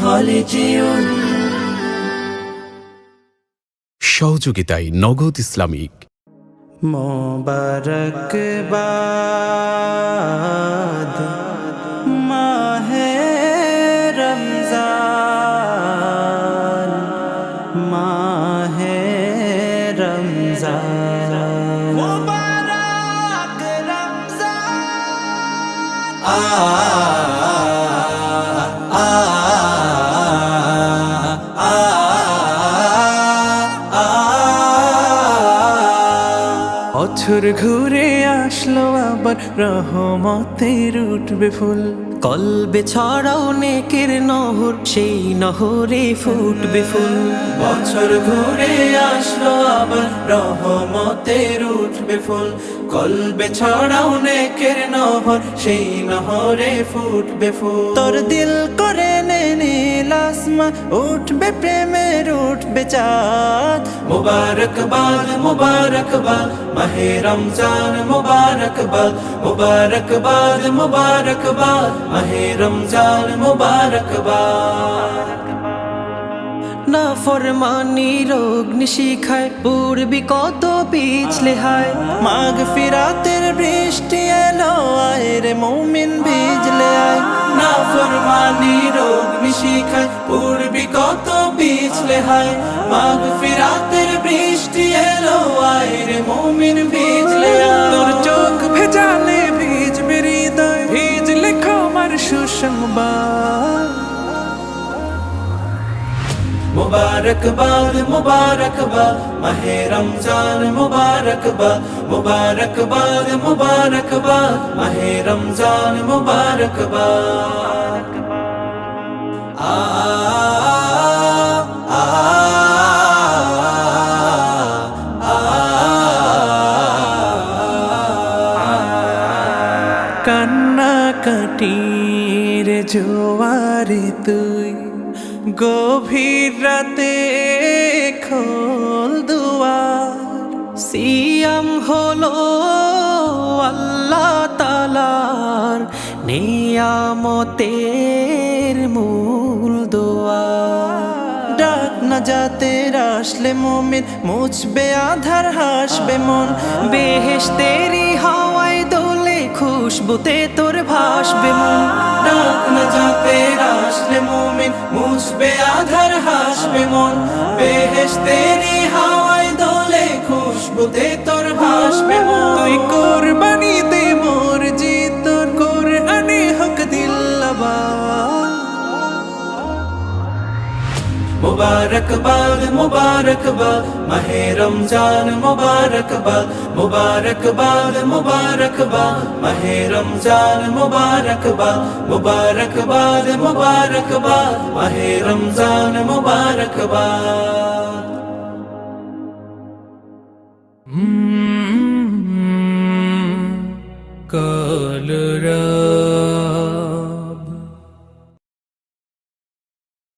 হলিজিয়ন। সহযোগিতায় নগদ ইসলামিক। মোবারকবাদ মাহে রমজান, মাহে রমজান, মুবারক বছর ঘুরে আসলো আবার রহমতের উঠবে ফুল, কলবে ছড়াও নেকের নহর, সেই নহরে ফুটবে ফুল। বছর ঘুরে আসলো আবার রহমতের উঠবে ফুল, কলবে ছড়াও নেকের নহর, সেই নহরে ফুটবে ফুল। তোর দিল করে নে নীল আসমা, উঠবে প্রেমের উঠবে চাঁদ। মুবারকবাদ মুবারকবাদ মাহে রমজান, মুবারকবাদ মুবারকবাদ মুবারকবাদ মাহে রমজান, মুবারকবাদ। না ফরমানি রোগ নিশিখায় পূর্বি কত পিছলে হায়, মাগ ফিরাতের বৃষ্টি এলো আয় রে মুমিন ভিজলে আয়। না ফরমানি রোগ নিশিখায় পূর্বি কত পিছলে হায়, মাগ ফিরাতের বৃষ্টি এলো আয় রে মুমিন ভিজলে আয়। তোর চোখ ভেজালে ভিজবে হৃদয়, ভিজলে ক্ষমার সুসংবাদ। মুবারকবাদ মুবারকবাদ মাহে রমজান, মুবারকবাদ মুবারকবাদ মুবারকবাদ মাহে রমজান, মুবারকবাদ। কান্না কাটির জোয়ারে তুই গভীর রাতে খোল দুয়ার, সিয়াম হলো আল্লাহ তাআলার নিয়ামতের মূল দুয়ার। ডাক না যাতে আসলে মুমিন, মুছবে আধার হাসবে মন, বেহেশতেরি হাওয়ায় দোলে খুশবুতে তোর ভাসবে মন। ডাক না যাতে আসলে মুমিন, মুছবে আধার হাসবে মন, বেহেশতেরি হাওয়ায় দোলে খুশবুতে তোর ভাসবে মন। তুই কুরবানি দে মোর জি, তোর কোরআনে হক দিল্লাবাদ। মুবারকবাদ মুবারকবাদ মাহে রমজান, মুবারকবাদ মুবারকবাদ মুবারকবাদ মাহে রমজান, মুবারকবাদ মুবারকবাদ মুবারকবাদ মাহে রমজান, মুবারকবাদ।